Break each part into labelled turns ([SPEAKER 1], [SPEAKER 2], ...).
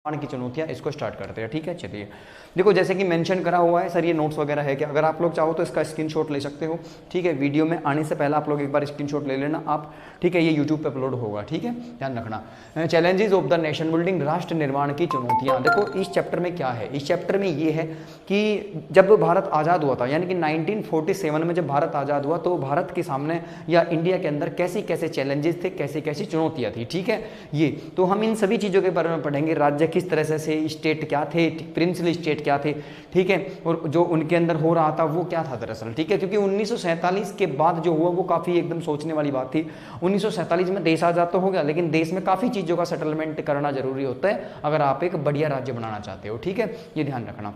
[SPEAKER 1] की चुनौतियां, इसको स्टार्ट करते हैं। ठीक है, चलिए देखो जैसे कि मेंशन करा हुआ है सर, ये नोट्स वगैरह है क्या, अगर आप लोग चाहो तो इसका स्क्रीनशॉट ले सकते हो। ठीक है, वीडियो में आने से पहले आप लोग एक बार स्क्रीनशॉट ले लेना आप। ठीक है, ये यूट्यूब पे अपलोड होगा। ठीक है, ध्यान रखना। Challenges of the nation building, राष्ट्र निर्माण की चुनौतियां। देखो इस चैप्टर में क्या है, इस चैप्टर में ये है कि जब भारत आज़ाद हुआ था, यानी कि 1947 में जब भारत आज़ाद हुआ, तो भारत के सामने या इंडिया के अंदर कैसे कैसे चैलेंजेस थे, कैसी कैसी चुनौतियां थी। ठीक है, ये तो हम इन सभी चीज़ों के बारे में पढ़ेंगे। राज्य किस तरह से स्टेट क्या थे, प्रिंसली स्टेट क्या थे। ठीक है, और जो उनके अंदर हो रहा था वो क्या था दरअसल। ठीक है, क्योंकि 1947 के बाद जो हुआ वो काफ़ी एकदम सोचने वाली बात थी। 1947 में देश आज़ाद तो हो गया, लेकिन देश में काफ़ी चीज़ों का सेटलमेंट करना जरूरी होता है अगर आप एक बढ़िया राज्य बनाना चाहते हो। ठीक है, ये ध्यान रखना।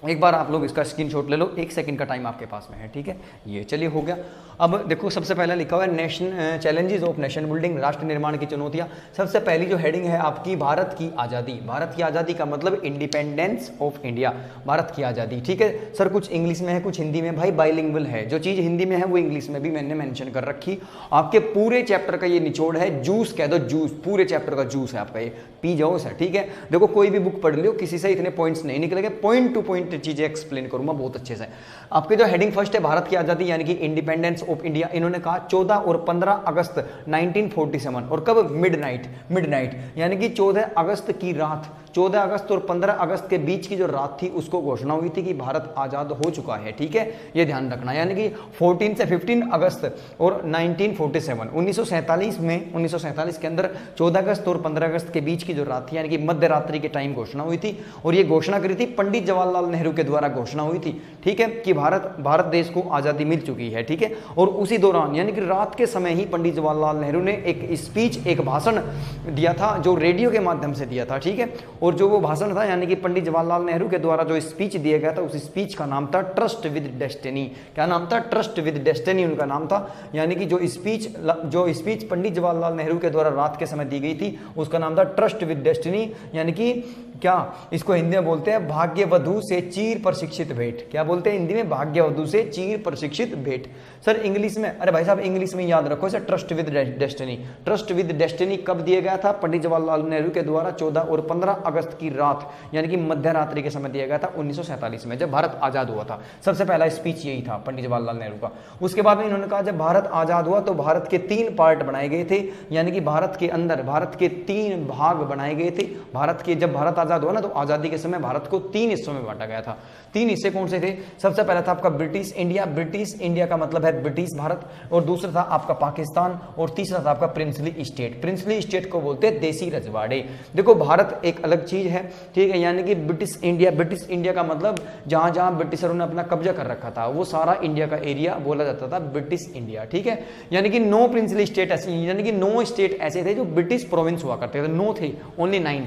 [SPEAKER 1] एक बार आप लोग इसका स्क्रीनशॉट ले लो, 1 सेकंड का टाइम आपके पास में है। ठीक है, ये चलिए हो गया। अब देखो सबसे पहले लिखा हुआ है nation challenges of nation building, राष्ट्र निर्माण की चुनौतियां। सबसे पहली जो हेडिंग है आपकी, भारत की आज़ादी। भारत की आज़ादी का मतलब इंडिपेंडेंस ऑफ इंडिया, भारत की आज़ादी। ठीक है सर, कुछ इंग्लिश में है कुछ हिंदी में, भाई बाइलिंगुअल है, जो चीज़ हिंदी में है वो इंग्लिश में भी मैंने मेंशन कर रखी। आपके पूरे चैप्टर का ये निचोड़ है, जूस कह दो, जूस पूरे चैप्टर का जूस है आपका, ये पी जाओ सर। ठीक है, देखो कोई भी बुक पढ़ लियो, किसी से इतने पॉइंट्स नहीं निकलेंगे, पॉइंट टू पॉइंट चीजें एक्सप्लेन करूंगा बहुत अच्छे से। आपके जो हेडिंग फर्स्ट है भारत की आजादी यानी कि इंडिपेंडेंस ऑफ इंडिया, इन्होंने कहा 14 और 15 अगस्त 1947। और कब? मिडनाइट यानी कि 14 अगस्त की रात, 14 अगस्त और 15 अगस्त के बीच की जो रात थी उसको घोषणा हुई थी कि भारत आजाद हो चुका है। ठीक है, ये ध्यान रखना। यानी कि 14 से 15 अगस्त और 1947 1947 में, 1947 के अंदर 14 अगस्त और 15 अगस्त के बीच की जो रात थी यानी कि मध्य रात्रि के टाइम घोषणा हुई थी। और ये घोषणा करी थी पंडित जवाहरलाल नेहरू के द्वारा घोषणा हुई थी। ठीक है, कि भारत देश को आजादी मिल चुकी है। ठीक है, और उसी दौरान यानी कि रात के समय ही पंडित जवाहरलाल नेहरू ने एक स्पीच, एक भाषण दिया था जो रेडियो के माध्यम से दिया था। ठीक है, और जो वो भाषण था यानी कि पंडित जवाहरलाल नेहरू के द्वारा जो स्पीच दिया गया था, उस स्पीच का नाम था ट्रस्ट विद डेस्टिनी। क्या नाम था? ट्रस्ट विद डेस्टिनी उनका नाम था। यानी कि जो स्पीच पंडित जवाहरलाल नेहरू के द्वारा रात के समय दी गई थी उसका नाम था ट्रस्ट विद डेस्टिनी। यानी कि क्या इसको हिंदी में बोलते हैं, भाग्यवधु से चीर प्रशिक्षित भेंट। क्या बोलते हैं हिंदी में? भाग्यवधु से चीर प्रशिक्षित भेंट। सर इंग्लिश में, अरे भाई साहब इंग्लिश में याद रखो sir, trust with destiny. Trust with destiny कब दिया गया था? पंडित जवाहरलाल नेहरू के द्वारा 14 और 15 अगस्त की रात यानी कि मध्य रात्रि के समय दिया गया था 1947 में, जब भारत आजाद हुआ था। सबसे पहला स्पीच यही था पंडित जवाहरलाल नेहरू का। उसके बाद में इन्होंने कहा जब भारत आजाद हुआ तो भारत के 3 पार्ट बनाए गए थे, यानी कि भारत के अंदर भारत के 3 भाग बनाए गए थे। जब भारत आजाद हुआ ना तो आजादी के समय भारत को 3 हिस्सों में बांटा गया था। 3 हिस्से कौन से थे? सबसे पहला था आपका ब्रिटिश इंडिया। ब्रिटिश इंडिया का मतलब है ब्रिटिश भारत। और दूसरा था आपका पाकिस्तान। और तीसरा था आपका प्रिंसली स्टेट। प्रिंसली स्टेट को बोलते हैं देसी रजवाड़े। देखो भारत एक अलग चीज है, ठीक है, यानी कि ब्रिटिश इंडिया का मतलब जहां जहां ब्रिटिशरों ने अपना कब्जा कर रखा था वो सारा इंडिया का एरिया बोला जाता था ब्रिटिश इंडिया। ठीक है, यानी कि 9 प्रिंसली स्टेट ऐसे, यानी कि 9 स्टेट ऐसे थे जो ब्रिटिश प्रोविंस हुआ करते थे। 9 थे, ओनली 9।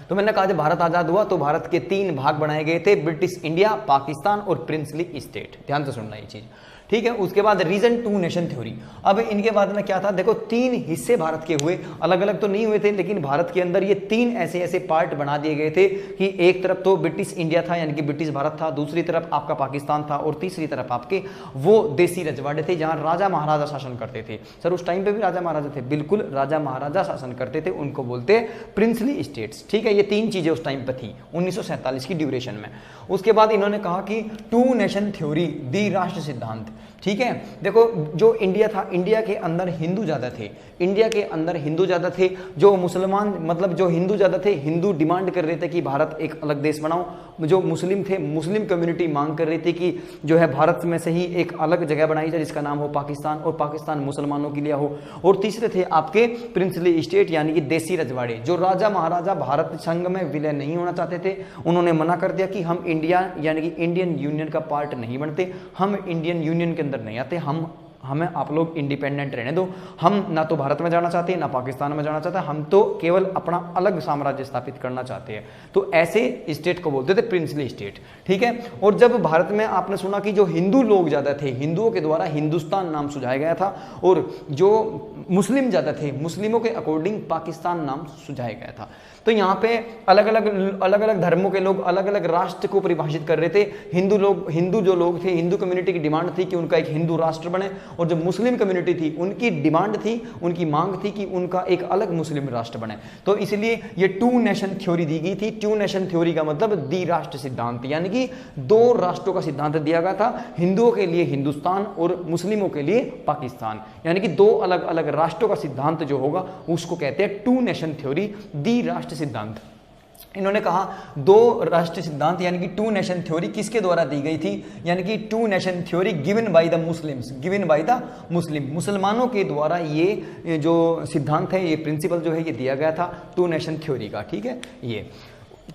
[SPEAKER 1] तो मैंने कहा जब भारत आजाद हुआ तो भारत के 3 भाग बनाए गए थे, ब्रिटिश इंडिया, पाकिस्तान और प्रिंसली स्टेट। ध्यान से सुनना ये चीज, ठीक है। उसके बाद रीजन 2 नेशन थ्योरी। अब इनके बाद में क्या था? देखो 3 हिस्से भारत के हुए, अलग अलग तो नहीं हुए थे, लेकिन भारत के अंदर ये 3 ऐसे ऐसे पार्ट बना दिए गए थे कि एक तरफ तो ब्रिटिश इंडिया था यानी कि ब्रिटिश भारत था, दूसरी तरफ आपका पाकिस्तान था और तीसरी तरफ आपके वो देसी रजवाड़े थे जहां राजा महाराजा शासन करते थे। सर उस टाइम पे भी राजा महाराजा थे? बिल्कुल, राजा महाराजा शासन करते थे, उनको बोलते प्रिंसली स्टेट्स। ठीक है, ये 3 चीजें उस टाइम पे थी 1947 की ड्यूरेशन में। उसके बाद इन्होंने कहा कि 2 नेशन थ्योरी, दी राष्ट्र सिद्धांत। ठीक है, देखो जो इंडिया था, इंडिया के अंदर हिंदू ज्यादा थे, इंडिया के अंदर हिंदू ज्यादा थे। जो मुसलमान मतलब जो हिंदू ज्यादा थे, हिंदू डिमांड कर रहे थे कि भारत एक अलग देश बनाओ। जो मुस्लिम थे, मुस्लिम कम्युनिटी मांग कर रही थी कि जो है भारत में से ही एक अलग जगह बनाई जाए जिसका नाम हो पाकिस्तान, और पाकिस्तान मुसलमानों के लिए हो। और तीसरे थे आपके प्रिंसली स्टेट यानी कि देसी रजवाड़े। जो राजा महाराजा भारत संघ में विलय नहीं होना चाहते थे, उन्होंने मना कर दिया कि हम इंडिया यानी कि इंडियन यूनियन का पार्ट नहीं बनते, हम इंडियन यूनियन के अंदर नहीं आते, हमें आप लोग इंडिपेंडेंट रहने दो। हम ना तो भारत में जाना चाहते हैं ना पाकिस्तान में जाना चाहते हैं, हम तो केवल अपना अलग साम्राज्य स्थापित करना चाहते हैं। तो ऐसे स्टेट को बोलते थे प्रिंसली स्टेट। ठीक है, और जब भारत में आपने सुना कि जो हिंदू लोग ज्यादा थे, हिंदुओं के द्वारा हिंदुस्तान नाम सुझाया गया था, और जो मुस्लिम ज्यादा थे, मुस्लिमों के अकॉर्डिंग पाकिस्तान नाम सुझाया गया था। तो यहाँ पे अलग अलग धर्मों के लोग अलग अलग राष्ट्र को परिभाषित कर रहे थे। हिंदू जो लोग थे, हिंदू कम्युनिटी की डिमांड थी कि उनका एक हिंदू राष्ट्र बने, और जो मुस्लिम कम्युनिटी थी उनकी डिमांड थी, उनकी मांग थी कि उनका एक अलग मुस्लिम राष्ट्र बने। तो इसलिए ये टू नेशन थ्योरी दी गई थी। टू नेशन थ्योरी का मतलब द्विराष्ट्र सिद्धांत, यानी कि दो राष्ट्रों का सिद्धांत दिया गया था, हिंदुओं के लिए हिंदुस्तान और मुस्लिमों के लिए पाकिस्तान, यानी कि दो अलग अलग राष्ट्रों का सिद्धांत जो होगा उसको कहते हैं टू नेशन थ्योरी, द्विराष्ट्र सिद्धांत। इन्होंने कहा दो राष्ट्र सिद्धांत यानी कि टू नेशन थ्योरी किसके द्वारा दी गई थी, यानी कि two nation theory given by the Muslims, given by the Muslim, मुसलमानों के द्वारा ये जो सिद्धांत है, ये प्रिंसिपल जो है ये दिया गया था टू नेशन थ्योरी का। ठीक है, ये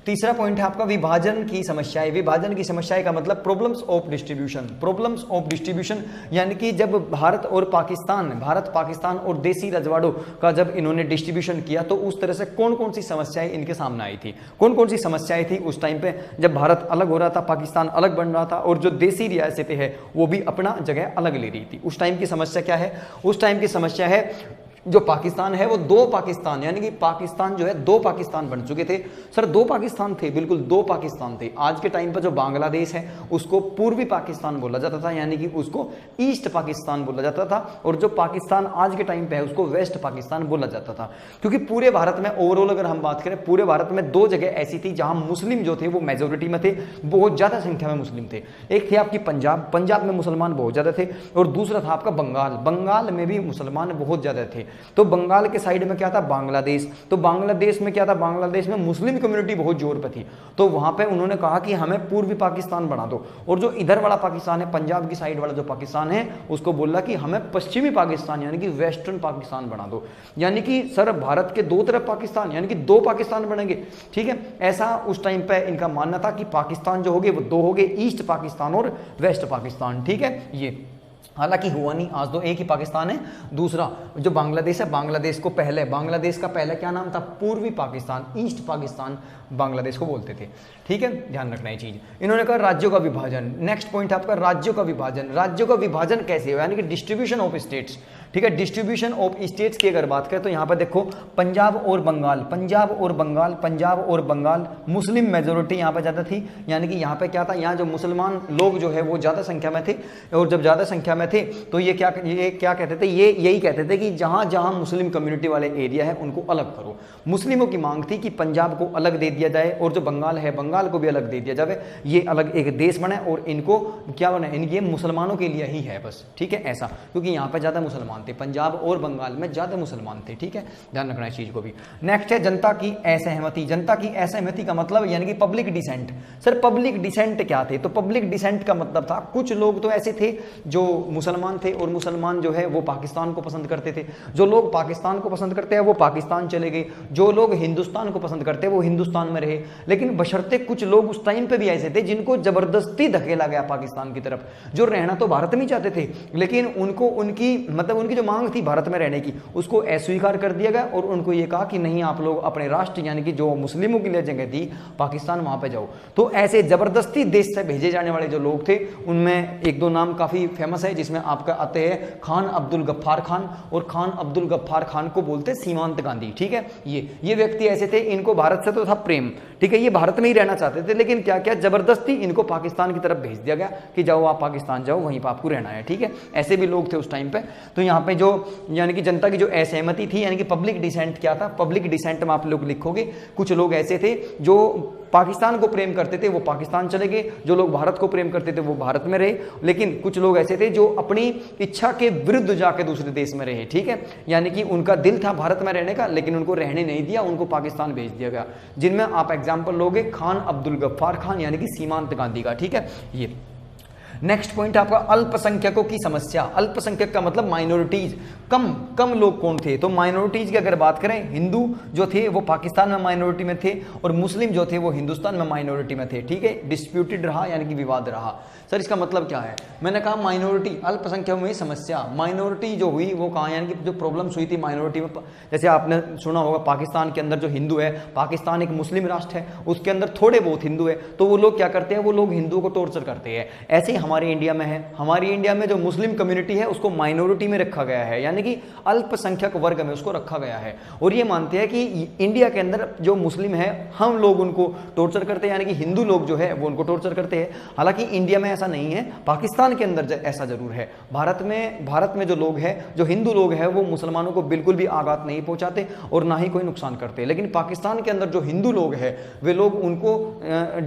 [SPEAKER 1] तीसरा पॉइंट है आपका विभाजन की समस्याएं। विभाजन की समस्याएं का मतलब problems of distribution, problems of distribution, यानी कि जब भारत पाकिस्तान और देसी रजवाड़ों का जब इन्होंने डिस्ट्रीब्यूशन किया तो उस तरह से कौन कौन सी समस्याएं इनके सामने आई थी, कौन कौन सी समस्याएं थी उस टाइम पे जब भारत अलग हो रहा था, पाकिस्तान अलग बन रहा था और जो देसी रियासतें हैं वो भी अपना जगह अलग ले रही थी। उस टाइम की समस्या क्या है, उस टाइम की समस्या है जो पाकिस्तान है वो दो पाकिस्तान, यानी कि पाकिस्तान जो है दो पाकिस्तान बन चुके थे। सर दो पाकिस्तान थे, बिल्कुल दो पाकिस्तान थे। आज के टाइम पर जो बांग्लादेश है उसको पूर्वी पाकिस्तान बोला जाता था, यानी कि उसको ईस्ट पाकिस्तान बोला जाता था, और जो पाकिस्तान आज के टाइम पे है उसको वेस्ट पाकिस्तान बोला जाता था। क्योंकि पूरे भारत में ओवरऑल अगर हम बात करें, पूरे भारत में दो जगह ऐसी थी जहां मुस्लिम जो थे वो मेजोरिटी में थे, बहुत ज्यादा संख्या में मुस्लिम थे। एक थे आपकी पंजाब, पंजाब में मुसलमान बहुत ज्यादा थे, और दूसरा था आपका बंगाल, बंगाल में भी मुसलमान बहुत ज्यादा थे। तो बंगाल के साइड में क्या था, बांग्लादेश, तो बांग्लादेश में क्या था, बांग्लादेश में मुस्लिम कम्युनिटी बहुत जोर पे थी। तो वहां पे उन्होंने कहा कि हमें पूर्वी पाकिस्तान बना दो, और जो इधर वाला पाकिस्तान है, पंजाब की साइड वाला जो पाकिस्तान है, उसको बोला कि हमें पश्चिमी पाकिस्तान यानी कि वेस्टर्न पाकिस्तान बना दो। यानी कि सर भारत के दो तरफ पाकिस्तान, यानी कि दो पाकिस्तान बनेंगे। ठीक है, ऐसा उस टाइम पे इनका मानना था कि पाकिस्तान जो होंगे वो दो होंगे, ईस्ट पाकिस्तान और वेस्ट पाकिस्तान। ठीक है, ये हालांकि हुआ नहीं, आज तो एक ही पाकिस्तान है। दूसरा जो बांग्लादेश है, बांग्लादेश को पहले, बांग्लादेश का पहले क्या नाम था, पूर्वी पाकिस्तान, ईस्ट पाकिस्तान बांग्लादेश को बोलते थे। ठीक है, ध्यान रखना ये चीज। इन्होंने कहा राज्यों का विभाजन, नेक्स्ट पॉइंट आपका राज्यों का विभाजन। राज्यों का विभाजन कैसे हो, यानी कि डिस्ट्रीब्यूशन ऑफ स्टेट्स। ठीक है, डिस्ट्रीब्यूशन ऑफ स्टेट्स की अगर बात करें तो यहां पर देखो पंजाब और बंगाल, पंजाब और बंगाल, पंजाब और बंगाल मुस्लिम मेजोरिटी यहां पर ज्यादा थी। यानी कि यहां पे क्या था, यहां जो मुसलमान लोग जो है वो ज्यादा संख्या में थे, और जब ज्यादा संख्या में थे तो ये क्या कहते थे, ये यही कहते थे कि जहां जहां मुस्लिम कम्युनिटी वाले एरिया है उनको अलग करो। मुस्लिमों की मांग थी कि पंजाब को अलग दे दिया जाए, और जो बंगाल है बंगाल को भी अलग दे दिया जाए, ये अलग एक देश बने, और इनको क्या बने, इनके मुसलमानों के लिए ही है बस। ठीक है, ऐसा, क्योंकि यहाँ पर ज्यादा मुसलमान थे, पंजाब और बंगाल में ज्यादा मुसलमान थे। ठीक है, ध्यान रखना इस चीज को भी। नेक्स्ट है जनता की असहमति। जनता की असहमति का मतलब यानी कि public dissent. Sir public dissent क्या थे, तो पब्लिक डिसेंट का मतलब था कुछ लोग तो ऐसे थे जो मुसलमान थे, और मुसलमान जो है वो पाकिस्तान को पसंद करते थे। जो लोग पाकिस्तान को पसंद करते हैं वो पाकिस्तान चले गए, जो लोग हिंदुस्तान को पसंद करते हैं वो हिंदुस्तान में रहे। लेकिन बशर्ते कुछ लोग उस टाइम पे भी ऐसे थे जिनको जबरदस्ती धकेला गया पाकिस्तान की तरफ, जो रहना तो भारत में चाहते थे, लेकिन उनको उनकी जो मांग थी भारत में रहने की उसको अस्वीकार कर दिया गया, और उनको ये कहा कि नहीं आप लोग अपने राष्ट्र यानी कि जो मुस्लिमों के लिए जगह थी पाकिस्तान, वहां पे जाओ। तो ऐसे जबरदस्ती देश से भेजे जाने वाले जो लोग थे उनमें एक दो नाम काफी फेमस है, जिसमें आपका आते हैं खान अब्दुल गफ्फार खान, और खान अब्दुल गफ्फार खान को बोलते सीमांत गांधी। ठीक है, ये व्यक्ति ऐसे थे, इनको भारत से तो था प्रेम, ठीक है, ये भारत में ही रहना चाहते थे, लेकिन क्या क्या जबरदस्ती इनको पाकिस्तान की तरफ भेज दिया गया कि जाओ आप पाकिस्तान जाओ, वहीं पर आपको रहना है। ठीक है, ऐसे भी लोग थे उस टाइम पे। तो यहाँ पे जो यानी कि जनता की जो असहमति थी, यानी कि पब्लिक डिसेंट क्या था, पब्लिक डिसेंट में आप लोग लिखोगे कुछ लोग ऐसे थे जो पाकिस्तान को प्रेम करते थे वो पाकिस्तान चले गए, जो लोग भारत को प्रेम करते थे वो भारत में रहे, लेकिन कुछ लोग ऐसे थे जो अपनी इच्छा के विरुद्ध जाके दूसरे देश में रहे। ठीक है, यानी कि उनका दिल था भारत में रहने का, लेकिन उनको रहने नहीं दिया, उनको पाकिस्तान भेज दिया गया। जिनमें आप एग्जाम्पल लोगे खान अब्दुल गफ्फार खान यानी कि सीमांत गांधी का। ठीक है, ये नेक्स्ट पॉइंट आपका अल्पसंख्यकों की समस्या। अल्पसंख्यक का मतलब माइनॉरिटीज, कम लोग कौन थे, तो माइनॉरिटीज की अगर बात करें, हिंदू जो थे वो पाकिस्तान में माइनॉरिटी में थे, और मुस्लिम जो थे वो हिंदुस्तान में माइनॉरिटी में थे। ठीक है, डिस्प्यूटेड रहा यानी कि विवाद रहा। सर इसका मतलब क्या है, मैंने कहा माइनॉरिटी, अल्पसंख्यकों में समस्या, माइनॉरिटी जो हुई वो कहाँ, यानी कि जो प्रॉब्लम्स हुई थी माइनॉरिटी में, जैसे आपने सुना होगा पाकिस्तान के अंदर जो हिंदू है, पाकिस्तान एक मुस्लिम राष्ट्र है, उसके अंदर थोड़े बहुत हिंदू है, तो वो लोग क्या करते हैं, वो लोग हिंदुओं को टॉर्चर करते हैं। ऐसे हमारे इंडिया में है, हमारी इंडिया में जो मुस्लिम कम्युनिटी है उसको माइनॉरिटी में रखा गया है, यानी कि अल्पसंख्यक वर्ग में उसको रखा गया है। और ये मानते हैं कि इंडिया के अंदर जो मुस्लिम है हम लोग उनको टॉर्चर करते हैं, यानी कि हिंदू लोग जो है वो उनको टॉर्चर करते हैं। हालांकि इंडिया में ऐसा नहीं है, पाकिस्तान के अंदर ऐसा जरूर है। भारत में जो लोग हैं, जो हिंदू लोग हैं, वो मुसलमानों को बिल्कुल भी आघात नहीं पहुंचाते और ना ही कोई नुकसान करते। लेकिन पाकिस्तान के अंदर जो हिंदू लोग हैं वे लोग उनको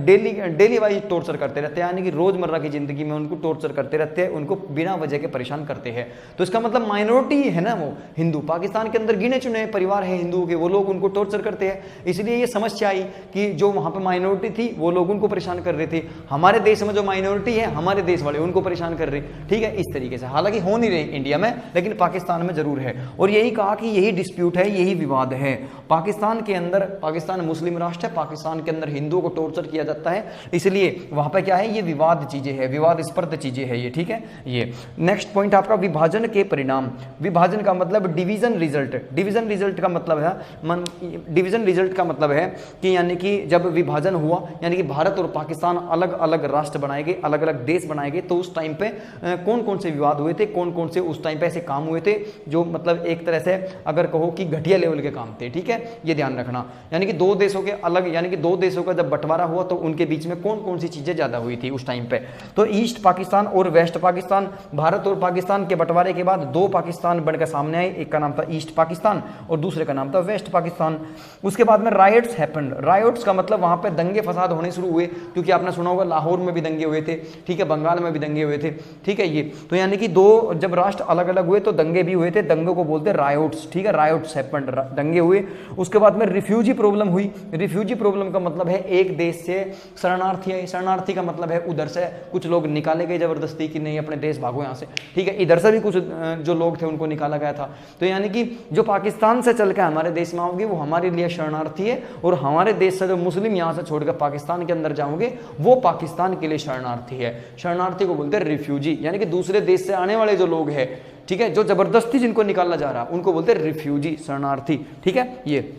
[SPEAKER 1] डेली वाइज टॉर्चर करते रहते हैं, यानी कि रोजमर्रा की जिंदगी में उनको टॉर्चर करते रहते हैं, उनको बिना वजह के परेशान करते हैं। तो इसका मतलब माइनॉरिटी है ना वो हिंदू, पाकिस्तान के अंदर गिने चुने परिवार है हिंदुओं के, वो लोग उनको टॉर्चर करते हैं। इसलिए ये समस्या आई कि जो वहां पर माइनॉरिटी थी वो लोग उनको परेशान कर रहे थे, हमारे देश में जो माइनॉरिटी है हमारे देश वाले उनको परेशान कर रहे, ठीक है, इस तरीके से। हालांकि हो नहीं रही इंडिया में, लेकिन पाकिस्तान में जरूर है। और यही कहा कि यही डिस्प्यूट है, यही विवाद है पाकिस्तान के अंदर। पाकिस्तान मुस्लिम राष्ट्र है, पाकिस्तान के अंदर हिंदुओं को टॉर्चर किया जाता है, इसलिए वहां पर क्या है, ये विवाद चीजें है, विवादास्पद चीजें है ये, ठीक है। ये नेक्स्ट पॉइंट आपका विभाजन के परिणाम। विभाजन का मतलब डिवीजन रिजल्ट। डिवीजन रिजल्ट का मतलब है डिवीजन रिजल्ट का मतलब है कि यानी कि जब विभाजन हुआ, यानी कि भारत और पाकिस्तान अलग अलग राष्ट्र बनाए गए, अलग अलग देश बनाए गए, तो उस टाइम पे कौन कौन से विवाद हुए थे, कौन कौन से उस टाइम पे ऐसे काम हुए थे जो मतलब एक तरह से अगर कहो कि घटिया लेवल के काम थे, ठीक है, ये ध्यान रखना। यानी कि दो देशों के अलग, यानी कि दो देशों का जब बंटवारा हुआ तो उनके बीच में कौन कौन सी चीजें ज्यादा हुई थी उस टाइम पे। तो ईस्ट पाकिस्तान और वेस्ट पाकिस्तान, भारत और पाकिस्तान के बंटवारे के बाद दो पाकिस्तान बनकर सामने आए, एक का नाम था ईस्ट पाकिस्तान और दूसरे का नाम था वेस्ट पाकिस्तान। उसके बाद में राइट्स हैपेंड। राइट्स का मतलब वहां पे दंगे फसाद होने शुरू हुए, क्योंकि आपने सुना होगा लाहौर में भी दंगे हुए थे, ठीक है, बंगाल में भी दंगे हुए थे, ठीक है। ये तो यानी कि दो जब राष्ट्र अलग अलग हुए तो दंगे भी हुए थे, दंगों को बोलते हैं राइट्स, ठीक है, राइट्स हैपेंड, दंगे हुए। उसके बाद में रिफ्यूजी प्रॉब्लम हुई। रिफ्यूजी प्रॉब्लम का मतलब है एक देश से शरणार्थी है, शरणार्थी का मतलब है उधर से कुछ लोग निकाले गए जबरदस्ती कि नहीं अपने देश भागो यहाँ से, ठीक है, इधर से भी कुछ जो लोग थे उनको निकाला गया था। तो यानी कि जो पाकिस्तान से चल के हमारे देश में आओगे वो हमारे लिए शरणार्थी है, और हमारे देश से जो मुस्लिम यहाँ से छोड़कर पाकिस्तान के अंदर जाओगे वो पाकिस्तान के लिए शरणार्थी है। शरणार्थी को बोलते हैं रिफ्यूजी, यानी कि दूसरे देश से आने वाले जो लोग हैं, ठीक है, जो जबरदस्ती जिनको निकाला जा रहा उनको बोलते हैं रिफ्यूजी, शरणार्थी, ठीक है। ये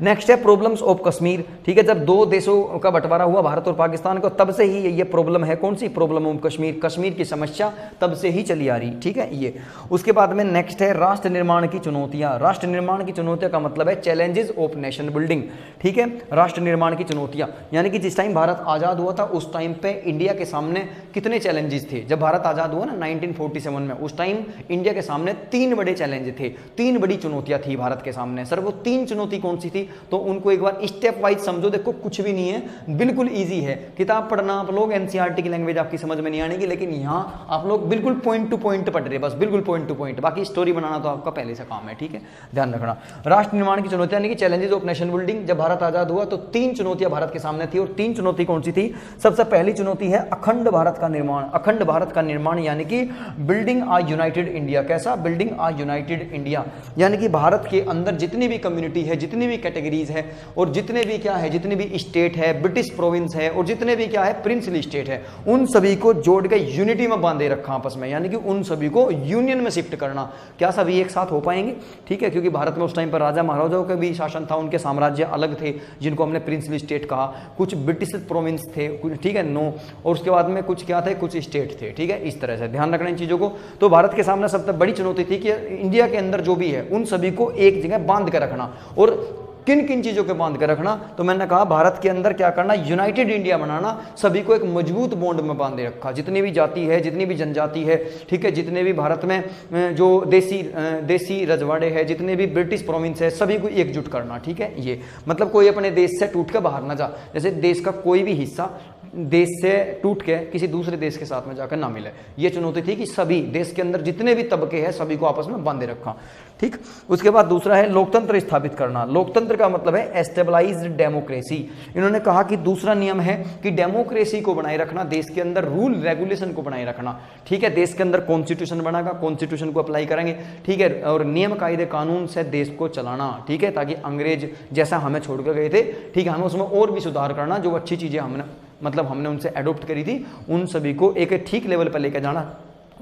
[SPEAKER 1] नेक्स्ट है प्रॉब्लम्स ऑफ कश्मीर, ठीक है। जब दो देशों का बंटवारा हुआ भारत और पाकिस्तान को, तब से ही ये प्रॉब्लम है, कौन सी प्रॉब्लम ऑफ कश्मीर, कश्मीर की समस्या तब से ही चली आ रही, ठीक है। ये उसके बाद में नेक्स्ट है राष्ट्र निर्माण की चुनौतियां। राष्ट्र निर्माण की चुनौतियां का मतलब है चैलेंजेस ऑफ नेशन बिल्डिंग, ठीक है। राष्ट्र निर्माण की चुनौतियां यानी कि जिस टाइम भारत आजाद हुआ था उस टाइम पे इंडिया के सामने कितने चैलेंजेस थे। जब भारत आजाद हुआ ना 1947 में, उस टाइम इंडिया के सामने 3 बड़े चैलेंज थे, 3 बड़ी चुनौतियां थी भारत के सामने। सर वो 3 चुनौती कौन सी थी, तो उनको एक बार स्टेप वाइज समझो। देखो कुछ भी नहीं है, बिल्कुल इजी है। किताब पढ़ना आप लोग एनसीईआरटी की लैंग्वेज आपकी समझ में नहीं आएगी, लेकिन यहाँ आप लोग बिल्कुल पॉइंट टू पॉइंट पढ़ रहे हैं, बस बिल्कुल पॉइंट टू पॉइंट। बाकी स्टोरी बनाना तो आपका पहले से काम है, ठीक है, ध्यान रखना। राष्ट्र निर्माण की चुनौतियां यानी कि चैलेंजेस ऑफ नेशन बिल्डिंग। जब भारत आजाद हुआ तो 3 चुनौतियां भारत के सामने थी, और 3 चुनौती कौन सी थी। सबसे पहली चुनौती है अखंड भारत का निर्माण। अखंड भारत का निर्माण यानी कि बिल्डिंग आ यूनाइटेड इंडिया। कैसा, बिल्डिंग आ यूनाइटेड इंडिया, यानी कि भारत के अंदर जितनी भी कम्युनिटी है, जितनी भी कैटेगरीज है, और जितने भी क्या है, जितने भी स्टेट है, ब्रिटिश प्रोविंस है, और जितने भी क्या है प्रिंसली स्टेट है, उन सभी को जोड़ के यूनिटी में बांधे रखा आपस में, यानी कि उन सभी को यूनियन में शिफ्ट करना। क्या सभी एक साथ हो पाएंगे, ठीक है, क्योंकि भारत में उस टाइम पर राजा महाराजाओं का भी शासन था, उनके साम्राज्य अलग थे जिनको हमने प्रिंसली स्टेट कहा, कुछ ब्रिटिश प्रोविंस थे, ठीक है, नो, और उसके बाद में कुछ क्या थे, कुछ स्टेट थे, ठीक है, इस तरह से ध्यान रखना इन चीजों को। तो भारत के सामने सबसे बड़ी चुनौती थी कि इंडिया के अंदर जो भी है उन सभी को एक जगह बांध कर रखना। और किन किन चीजों के बांध कर रखना, तो मैंने कहा भारत के अंदर क्या करना, यूनाइटेड इंडिया बनाना, सभी को एक मजबूत बॉन्ड में बांधे रखा। जितनी भी जाति है, जितनी भी जनजाति है, ठीक है, जितने भी भारत में जो देसी रजवाड़े हैं, जितने भी ब्रिटिश प्रोविंस है, सभी को एकजुट करना, ठीक है। ये मतलब कोई अपने देश से टूट कर बाहर ना जा, जैसे देश का कोई भी हिस्सा देश से टूट के किसी दूसरे देश के साथ में जाकर ना मिले। ये चुनौती थी कि सभी देश के अंदर जितने भी तबके हैं सभी को आपस में बांधे रखा, ठीक। उसके बाद दूसरा है लोकतंत्र स्थापित करना। लोकतंत्र का मतलब है एस्टेबलाइज्ड डेमोक्रेसी। इन्होंने कहा कि दूसरा नियम है कि डेमोक्रेसी को बनाए रखना, देश के अंदर रूल रेगुलेशन को बनाए रखना, ठीक है। देश के अंदर कॉन्स्टिट्यूशन बनागा, कॉन्स्टिट्यूशन को अप्लाई करेंगे, ठीक है, और नियम कायदे कानून से देश को चलाना, ठीक है, ताकि अंग्रेज जैसा हमें छोड़कर गए थे, ठीक है, हमें उसमें और भी सुधार करना, जो अच्छी चीजें हमने उनसे एडॉप्ट करी थी उन सभी को एक ठीक लेवल पर लेकर जाना,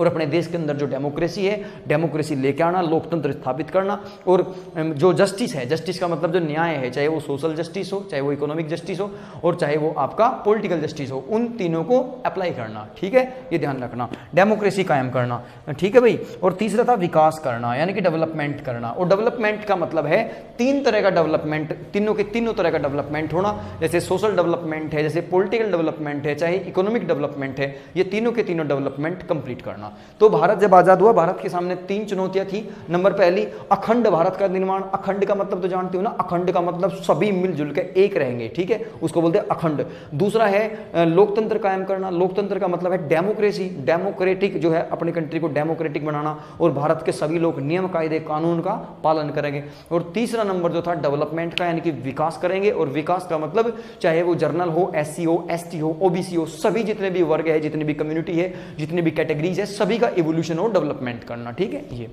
[SPEAKER 1] और अपने देश के अंदर जो डेमोक्रेसी है, डेमोक्रेसी लेके आना, लोकतंत्र स्थापित करना, और जो जस्टिस है, जस्टिस का मतलब जो न्याय है, चाहे वो सोशल जस्टिस हो, चाहे वो इकोनॉमिक जस्टिस हो, और चाहे वो आपका पॉलिटिकल जस्टिस हो, उन तीनों को अप्लाई करना, ठीक है, ये ध्यान रखना, डेमोक्रेसी कायम करना, ठीक है भाई। और तीसरा था विकास करना, यानी कि डेवलपमेंट करना। और डेवलपमेंट का मतलब है तीन तरह का डेवलपमेंट, तीनों तरह का डेवलपमेंट होना, जैसे सोशल डेवलपमेंट है, जैसे पॉलिटिकल डेवलपमेंट है, चाहे इकोनॉमिक डेवलपमेंट है, ये तीनों के तीनों डेवलपमेंट कंप्लीट करना। तो भारत जब आजाद हुआ, भारत के सामने तीन चुनौतियां थी। नंबर पहली, अखंड भारत का निर्माण। अखंड का मतलब तो जानते हो ना, अखंड का मतलब सभी मिलजुल के एक रहेंगे, ठीक है, उसको बोलते हैं अखंड। दूसरा है लोकतंत्र कायम करना। लोकतंत्र का मतलब है डेमोक्रेसी, डेमोक्रेटिक जो है, अपनी कंट्री को डेमोक्रेटिक बनाना, और भारत के सभी लोग नियम कायदे कानून का पालन करेंगे। और तीसरा नंबर जो था डेवलपमेंट का, यानी कि विकास करेंगे। और विकास का मतलब चाहे वो जर्नल हो, एससी हो, एसटी हो, ओबीसी हो, सभी जितने भी वर्ग है, जितनी भी कम्युनिटी है, जितनी भी कैटेगरीज है, सभी का इवोल्यूशन और डेवलपमेंट करना, ठीक है।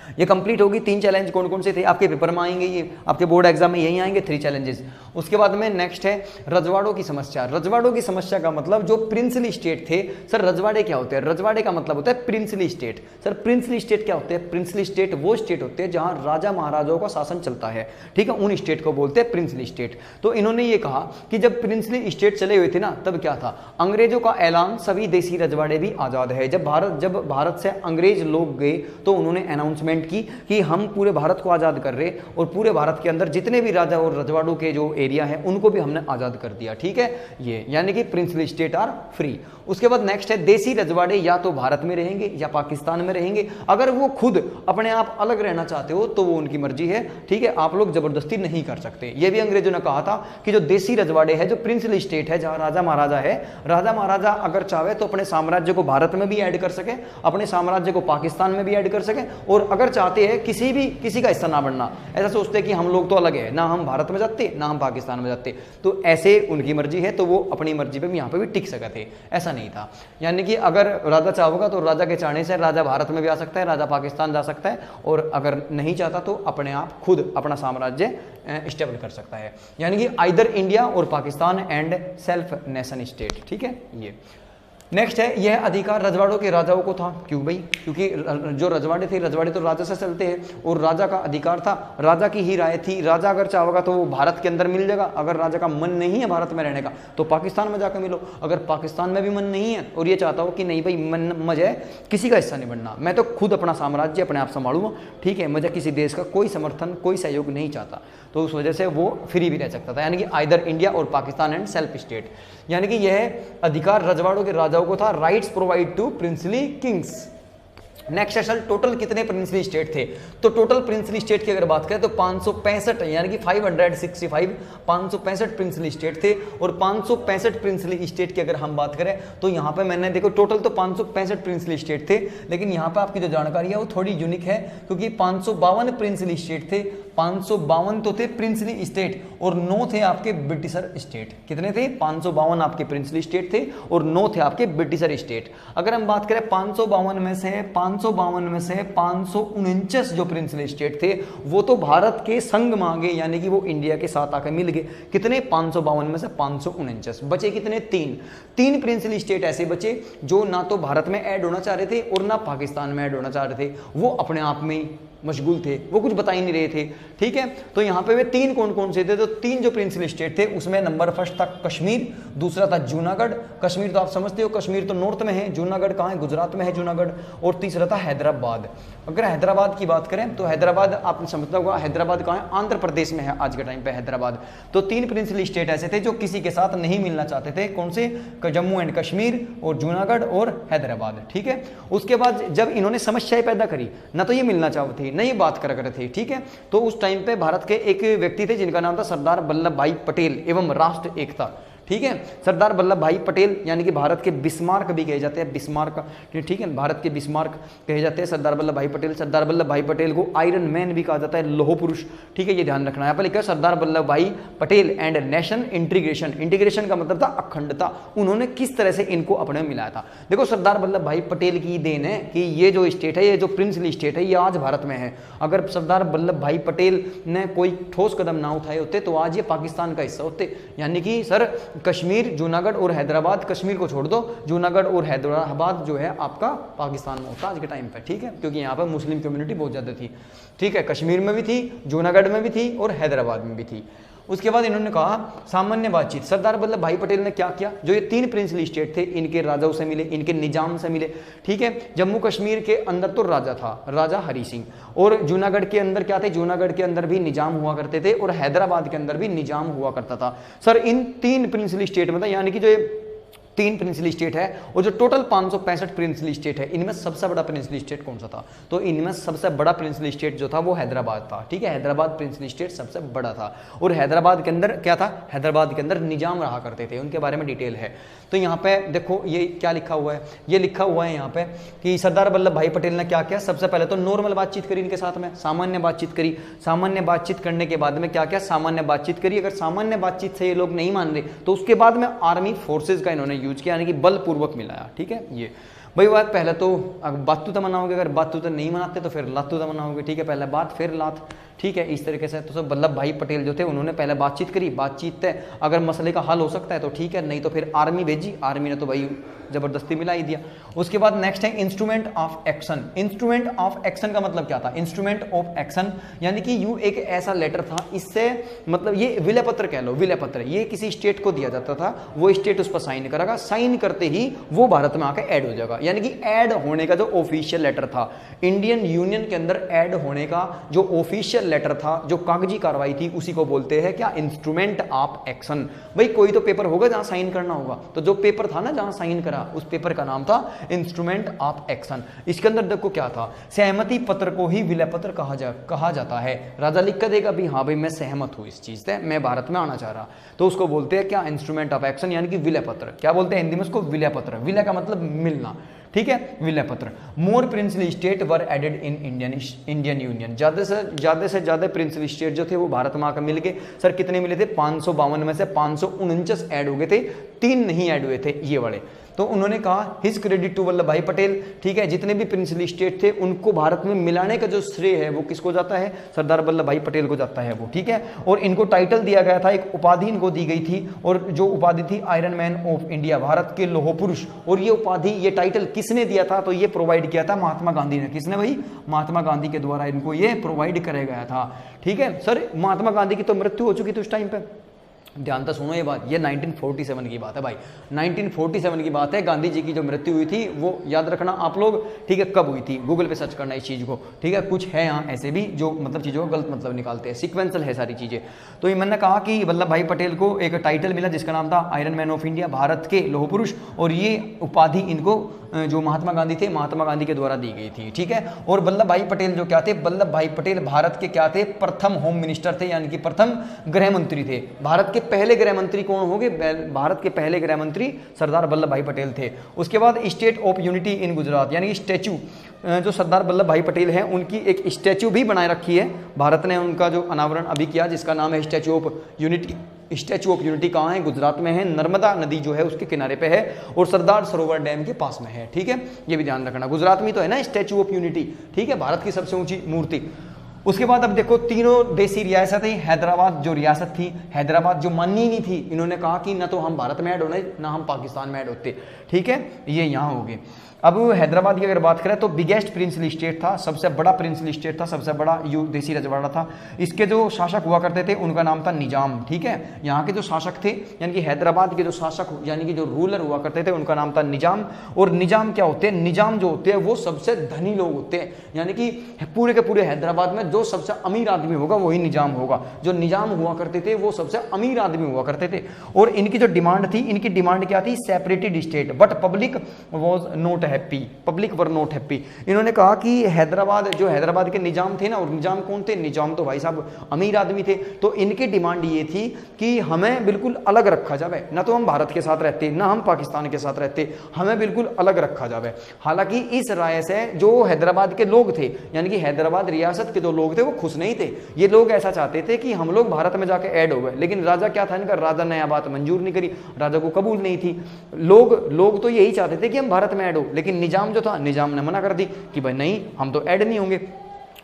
[SPEAKER 1] ये कंप्लीट होगी। तीन चैलेंज कौन कौन से थे आपके पेपर में आएंगे, ये आपके बोर्ड एग्जाम में यही आएंगे, 3 चैलेंजेस। उसके बाद में नेक्स्ट है रजवाड़ों की समस्या। रजवाड़ों की समस्या का मतलब जो प्रिंसली स्टेट थे, सर रजवाड़े क्या होते हैं? रजवाड़े का मतलब होता है princely state. Sir princely state क्या होते हैं? प्रिंसली स्टेट वो स्टेट होते हैं जहां राजा महाराजाओं का शासन चलता है, ठीक है, उन स्टेट को बोलते हैं प्रिंसली स्टेट। तो इन्होंने ये कहा कि जब प्रिंसली स्टेट चले हुए थे ना, तब क्या था, अंग्रेजों का ऐलान, सभी देसी रजवाड़े भी आजाद है। जब भारत से अंग्रेज लोग गए तो उन्होंने अनाउंसमेंट की कि हम पूरे भारत को आजाद कर रहे, और पूरे भारत के अंदर जितने भी राजा और रजवाड़ों के जो एरिया है उनको भी हमने आजाद कर दिया, ठीक है, ये यानी कि प्रिंसली स्टेट आर फ्री। उसके बाद नेक्स्ट है देसी रजवाड़े या तो भारत में रहेंगे या पाकिस्तान में रहेंगे। अगर वो खुद अपने आप अलग रहना चाहते हो तो वो उनकी मर्जी है, ठीक है, आप लोग जबरदस्ती नहीं कर सकते। ये भी अंग्रेजों ने कहा था कि जो देसी रजवाड़े है, जो प्रिंसली स्टेट है, जहां राजा महाराजा है, राजा महाराजा अगर चाहे तो अपने साम्राज्य को भारत में भी ऐड कर सके, अपने साम्राज्य को पाकिस्तान में भी ऐड कर सके, और अगर चाहते हैं किसी का हिस्सा ना बनना, ऐसा सोचते हैं कि हम लोग तो अलग है, ना हम भारत में जाते ना हम पाकिस्तान में जाते, तो ऐसे उनकी मर्जी है, तो वो अपनी मर्जी पे यहाँ पे भी टिक सके थे, ऐसा नहीं था। यानी कि अगर राजा चाहेगा तो राजा के चाहने से राजा भारत में भी आ सकता है, राजा पाकिस्तान जा सकता है, और अगर नहीं चाहता तो अपने आप खुद अपना साम्राज्य स्टेबल कर सकता है। यानी कि आइदर इंडिया और Pakistan and self nation state, ठीक है। ये नेक्स्ट है, यह अधिकार रजवाड़ों के राजाओं को था। क्यों भाई? क्योंकि जो रजवाड़े थे, रजवाड़े तो राजा से चलते हैं, और राजा का अधिकार था, राजा की ही राय थी। राजा अगर चाहेगा तो वो भारत के अंदर मिल जाएगा, अगर राजा का मन नहीं है भारत में रहने का तो पाकिस्तान में जाकर मिलो। अगर पाकिस्तान में भी मन नहीं है और ये चाहता हो कि नहीं भाई मन मुझे किसी का हिस्सा नहीं बनना, मैं तो खुद अपना साम्राज्य अपने आप संभालूंगा, ठीक है, मुझे किसी देश का कोई समर्थन कोई सहयोग नहीं चाहता, तो उस वजह से वो फ्री भी रह सकता था। यानी कि आइदर इंडिया और पाकिस्तान एंड सेल्फ स्टेट। यानी कि यह अधिकार रजवाड़ों के राजाओं को था। Rights provide to princely kings. Next है टोटल कितने प्रिंसली स्टेट थे? तो टोटल प्रिंसली स्टेट की अगर बात करें तो 565, यानी कि 565 565 प्रिंसली स्टेट थे। और 565 प्रिंसली स्टेट की अगर हम बात करें तो यहाँ पे मैंने देखो टोटल तो 565 प्रिंसली स्टेट थे, लेकिन यहाँ पे आपकी जो जानकारी है वो थोड़ी यूनिक है, क्योंकि 552 प्रिंसली स्टेट थे। 552 तो थे प्रिंसली स्टेट और 9 थे आपके ब्रिटिशर स्टेट। कितने थे? 552 आपके प्रिंसली स्टेट थे और 9 थे आपके ब्रिटिशर स्टेट। अगर हम बात करें 552 में से 549 जो प्रिंसली स्टेट थे वो तो भारत के संग में आ गए, यानी कि वो इंडिया के साथ आकर मिल गए। कितने? 552 में से 549 बचे। कितने? 3 प्रिंसली स्टेट ऐसे बचे जो ना तो भारत में ऐड होना चाह रहे थे और ना पाकिस्तान में ऐड होना चाह रहे थे, वो अपने आप में मशगूल थे, वो कुछ बता ही नहीं रहे थे, ठीक है। तो यहाँ पे वे 3 कौन कौन से थे? तो 3 जो प्रिंसली स्टेट थे उसमें नंबर फर्स्ट था कश्मीर, दूसरा था जूनागढ़। कश्मीर तो आप समझते हो, कश्मीर तो नॉर्थ में है, जूनागढ़ कहाँ है? गुजरात में है जूनागढ़। और तीसरा था हैदराबाद। अगर हैदराबाद की बात करें तो हैदराबाद आपने समझता होगा, हैदराबाद कहाँ है? आंध्र प्रदेश में है आज के टाइम पे हैदराबाद। तो 3 प्रिंसली स्टेट ऐसे थे जो किसी के साथ नहीं मिलना चाहते थे। कौन से? जम्मू एंड कश्मीर और जूनागढ़ और हैदराबाद, ठीक है। उसके बाद जब इन्होंने समस्याएं पैदा करी, ना तो ये मिलना चाहते थे, ना ये बात कर रहे थे, ठीक है। तो उस टाइम पे भारत के एक व्यक्ति थे जिनका नाम था सरदार वल्लभ भाई पटेल एवं राष्ट्र एकता, ठीक है। सरदार वल्लभ भाई पटेल यानी कि भारत के बिस्मार्क भी कहे जाते हैं, बिस्मार्क, ठीक है, भारत के बिस्मार्क कहे जाते हैं सरदार वल्लभ भाई पटेल। सरदार वल्लभ भाई पटेल को आयरन मैन भी कहा जाता है, लोह पुरुष, ठीक है, ये ध्यान रखना है। यहाँ पर लिखा है सरदार वल्लभ भाई Patel and nation integration. Integration का मतलब था अखंडता। उन्होंने किस तरह से इनको अपने में मिलाया था? देखो सरदार वल्लभ भाई पटेल की देन है कि ये जो स्टेट है, ये जो प्रिंसली स्टेट है, ये आज भारत में है। अगर सरदार वल्लभ भाई पटेल ने कोई ठोस कदम ना उठाए होते तो आज ये पाकिस्तान का हिस्सा होते। यानी कि सर कश्मीर, जूनागढ़ और हैदराबाद, कश्मीर को छोड़ दो, जूनागढ़ और हैदराबाद जो है आपका पाकिस्तान में होता आज के टाइम पे, ठीक है, क्योंकि यहाँ पर मुस्लिम कम्युनिटी बहुत ज़्यादा थी, ठीक है, कश्मीर में भी थी, जूनागढ़ में भी थी और हैदराबाद में भी थी। उसके बाद इन्होंने कहा सामान्य बातचीत। सरदार वल्लभ भाई पटेल ने क्या किया, जो ये 3 प्रिंसली स्टेट थे इनके राजाओं से मिले, इनके निजाम से मिले, ठीक है। जम्मू कश्मीर के अंदर तो राजा था, राजा हरि सिंह, और जूनागढ़ के अंदर क्या थे, जूनागढ़ के अंदर भी निजाम हुआ करते थे और हैदराबाद के अंदर भी निजाम हुआ करता था। सर इन 3 प्रिंसली स्टेट में था, यानी कि जो 3 प्रिंसली स्टेट है और जो टोटल 565 प्रिंसली स्टेट है, इनमें सबसे बड़ा प्रिंसली स्टेट कौन सा था, तो इनमें सबसे बड़ा प्रिंसली स्टेट जो था वो हैदराबाद था, ठीक है। हैदराबाद प्रिंसली स्टेट सबसे बड़ा था और हैदराबाद के अंदर क्या था, हैदराबाद के अंदर निजाम रहा करते थे, उनके बारे में डिटेल है। तो यहाँ पे देखो ये क्या लिखा हुआ है, ये लिखा हुआ है यहाँ पे कि सरदार वल्लभ भाई पटेल ने क्या किया, सबसे पहले तो नॉर्मल बातचीत करी इनके साथ में, सामान्य बातचीत करी, सामान्य बातचीत करने के बाद में क्या किया, सामान्य बातचीत करी। अगर सामान्य बातचीत से ये लोग नहीं मान रहे तो उसके बाद में आर्मी फोर्सेज का इन्होंने यूज किया, यानी कि बलपूर्वक मिलाया, ठीक है। ये भाई बात पहले तो बातू तो मनाओगे, अगर बातू तो नहीं मनाते तो फिर लातू तो मनाओगे, ठीक है, पहले बात फिर लात, ठीक है, इस तरीके से। तो सब वल्लभ भाई पटेल जो थे उन्होंने पहले बातचीत करी, बातचीत तय, अगर मसले का हल हो सकता है तो ठीक है, नहीं तो फिर आर्मी भेजी, आर्मी ने तो भाई जबरदस्ती मिला ही दिया। उसके बाद नेक्स्ट है instrument of action. Instrument of action का मतलब क्या था, इंस्ट्रूमेंट ऑफ एक्शन यानी कि यू एक ऐसा लेटर था, इससे मतलब ये विलय पत्र कह लो, विलय पत्र ये किसी स्टेट को दिया जाता था, वो स्टेट उस पर साइन करेगा, साइन करते ही वो भारत में आकर ऐड हो जाएगा, यानी कि ऐड होने का जो ऑफिशियल लेटर था, इंडियन यूनियन के अंदर ऐड होने का जो ऑफिशियल लेटर था, जो कागजी कार्रवाई थी, उसी को बोलते हैं क्या, इंस्ट्रूमेंट ऑफ एक्शन। भाई कोई तो पेपर होगा जहां साइन करना होगा, तो जो पेपर था ना जहां साइन करा, उस पेपर का नाम था इंस्ट्रूमेंट ऑफ एक्शन। इसके अंदर देखो क्या था, सहमति पत्र को ही विलय पत्र कहा जाता है। राजा लिख कर देगा भी हाँ भाई मैं सहमत हूं इस चीज से, मैं भारत में आना चाह रहा, तो उसको बोलते हैं क्या, इंस्ट्रूमेंट ऑफ एक्शन, यानी कि विलय पत्र। क्या बोलते हैं हिंदी में उसको, विलय पत्र। विलय का मतलब मिलना, ठीक है, विलय पत्र। More princely state were added in Indian union. ज्यादा से ज्यादा प्रिंसली स्टेट जो थे वो भारत में आकर मिल गए। सर कितने मिले थे, 552 में से 549 ऐड हो गए थे, 3 नहीं ऐड हुए थे ये वाले। तो उन्होंने कहा हिज क्रेडिट टू वल्लभ भाई पटेल, ठीक है, जितने भी प्रिंसली स्टेट थे उनको भारत में मिलाने का जो श्रेय है वो किसको जाता है, सरदार वल्लभ भाई पटेल को जाता है वो, ठीक है। और इनको टाइटल दिया गया था, एक उपाधि इनको दी गई थी, और जो उपाधि थी iron man of India, Bharat के लौह पुरुष। और ये उपाधि, ये टाइटल किसने दिया था, तो ये प्रोवाइड किया था महात्मा गांधी ने। किसने भाई, महात्मा गांधी के द्वारा इनको ये प्रोवाइड कराया गया था, ठीक है। सर महात्मा गांधी की तो मृत्यु हो चुकी थी उस टाइम पे, ध्यान तो सुनो ये बात, ये 1947 की बात है भाई, 1947 की बात है। गांधी जी की जो मृत्यु हुई थी वो याद रखना आप लोग, ठीक है, कब हुई थी, गूगल पे सर्च करना इस चीज़ को, ठीक है। कुछ है यहाँ ऐसे भी जो मतलब चीज़ों का गलत मतलब निकालते हैं, सीक्वेंसल है सारी चीज़ें। तो ये मैंने कहा कि वल्लभ भाई पटेल को एक टाइटल मिला जिसका नाम था iron man of India, Bharat के लौह पुरुष, और ये उपाधि इनको जो महात्मा गांधी थे, महात्मा गांधी के द्वारा दी गई थी, ठीक है। और वल्लभ भाई पटेल जो क्या थे, वल्लभ भाई पटेल भारत के क्या थे, प्रथम होम मिनिस्टर थे, यानी कि प्रथम गृह मंत्री थे। भारत के पहले गृह मंत्री कौन होंगे, भारत के पहले गृह मंत्री सरदार वल्लभ भाई पटेल थे। उसके बाद state of unity in Gujarat, यानी कि स्टैचू, जो सरदार वल्लभ भाई पटेल हैं उनकी एक स्टैचू भी बनाए रखी है, भारत ने उनका जो अनावरण अभी किया जिसका नाम है statue of unity. Statue of unity कहाँ है, गुजरात में है, नर्मदा नदी जो है उसके किनारे पे है और सरदार सरोवर डैम के पास में है, ठीक है, ये भी ध्यान रखना। गुजरात में तो है ना स्टैचू ऑफ यूनिटी, ठीक है, भारत की सबसे ऊंची मूर्ति। उसके बाद अब देखो तीनों देसी रियासतें, हैदराबाद जो रियासत थी, हैदराबाद जो माननी नहीं थी, इन्होंने कहा कि ना तो हम भारत में ऐड होने ना हम पाकिस्तान में ऐड होते, ठीक है, ये यहाँ हो गए। अब हैदराबाद की अगर बात करें तो बिगेस्ट प्रिंसली स्टेट था, सबसे बड़ा प्रिंसली स्टेट था, सबसे बड़ा देसी रजवाड़ा था। इसके जो शासक हुआ करते थे उनका नाम था निजाम, ठीक है। यहाँ के जो शासक थे यानी कि हैदराबाद के जो शासक यानी कि जो रूलर हुआ करते थे उनका नाम था निजाम। और निजाम क्या होते हैं, निजाम जो होते हैं वो सबसे धनी लोग होते हैं, यानी कि पूरे के पूरे हैदराबाद में जो सबसे अमीर आदमी होगा वही निजाम होगा। जो निजाम हुआ करते थे वो सबसे अमीर आदमी हुआ करते थे। और इनकी जो डिमांड थी, इनकी डिमांड क्या थी, separated state, but public was not happy, public were not happy. इन्होंने कहा कि हैदराबाद, जो हैदराबाद के निजाम थे ना, और निजाम कौन थे, निजाम तो भाई साहब अमीर आदमी थे, तो इनकी डिमांड ये थी कि हमें बिल्कुल अलग रखा जाए, ना तो हम भारत के साथ रहते ना हम पाकिस्तान के साथ रहते, हमें बिल्कुल अलग रखा जाए। हालांकि इस राय से जो हैदराबाद के लोग थे यानी कि हैदराबाद रियासत के जो लोग थे वो खुश नहीं थे। ये लोग ऐसा चाहते थे कि हम लोग भारत में जाके ऐड हो गए, लेकिन राजा क्या था इनका, राजा ने यह बात मंजूर नहीं करी, राजा को कबूल नहीं थी। लोग तो यही चाहते थे कि हम भारत में ऐड हो, लेकिन निजाम जो था, निजाम ने मना कर दी कि भाई नहीं हम तो ऐड नहीं होंगे।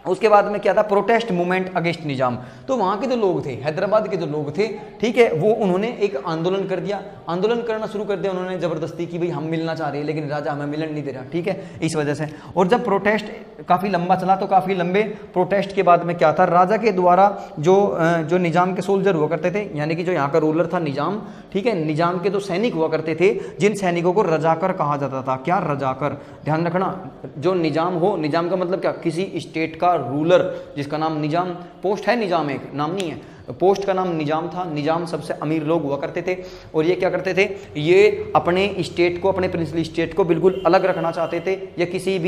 [SPEAKER 1] उसके बाद में क्या था, प्रोटेस्ट मूवमेंट अगेंस्ट निजाम। तो वहाँ के जो लोग थे, हैदराबाद के जो लोग थे, ठीक है, वो उन्होंने एक आंदोलन कर दिया, आंदोलन करना शुरू कर दिया उन्होंने ज़बरदस्ती की, भाई हम मिलना चाह रहे हैं लेकिन राजा हमें मिलन नहीं दे रहा, ठीक है, इस वजह से। और जब प्रोटेस्ट काफ़ी लंबा चला तो काफ़ी लंबे प्रोटेस्ट के बाद में क्या था, राजा के द्वारा जो निजाम के सोल्जर हुआ करते थे, यानी कि जो यहाँ का रूलर था निजाम, ठीक है, निजाम के जो सैनिक हुआ करते थे, जिन सैनिकों को रजाकर कहा जाता था। क्या रजाकर, ध्यान रखना, जो निजाम हो, निजाम का मतलब क्या, किसी स्टेट का रूलर जिसका नाम निजाम, पोस्ट है निजाम, एक नाम नहीं है, पोस्ट का नाम निजाम था। निजाम सबसे अमीर लोग हुआ करते थे और ये क्या करते थे, ये अपने स्टेट को, अपने प्रिंसली स्टेट को बिल्कुल अलग रखना चाहते थे, या किसी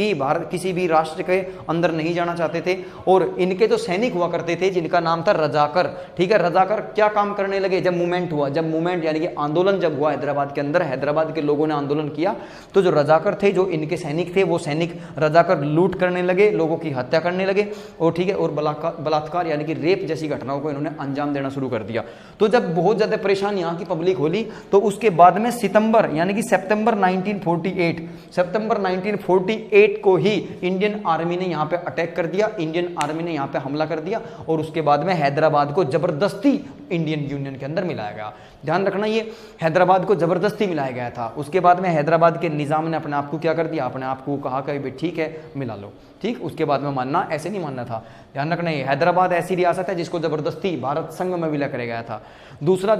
[SPEAKER 1] भी राष्ट्र के अंदर नहीं जाना चाहते थे। और इनके जो सैनिक हुआ करते थे जिनका नाम था रजाकर, ठीक है, रजाकर क्या काम करने लगे, जब मूवमेंट हुआ, जब मूवमेंट यानी कि आंदोलन जब हुआ हैदराबाद के अंदर, हैदराबाद के लोगों ने आंदोलन किया, तो जो रजाकर थे, जो इनके सैनिक थे, वो सैनिक रजाकर लूट करने लगे, लोगों की हत्या करने लगे, और ठीक है, और बलात्कार यानी कि रेप जैसी घटनाओं को इन्होंने अंजाम देना शुरू कर दिया। तो जब बहुत ज्यादा परेशान यहाँ की पब्लिक होली, तो उसके बाद में सितंबर यानी कि सितंबर 1948 को ही इंडियन आर्मी ने यहाँ पे अटैक कर दिया, इंडियन आर्मी ने यहाँ पे हमला कर दिया, और उसके बाद में हैदराबाद को जबरदस्ती इंडियन यूनियन के अंदर मिलाया गया। ध्यान रखना, ये हैदराबाद को जबरदस्ती मिलाया गया था। उसके बाद में हैदराबाद के निजाम ने अपने आप को क्या कर दिया, अपने आप को कहा कि ठीक है मिला लो, ठीक, उसके बाद में मानना, ऐसे नहीं मानना था। ध्यान रखना, ये हैदराबाद ऐसी रियासत है जिसको जबरदस्ती भारत संघ में विलय किया गया था। दूसरा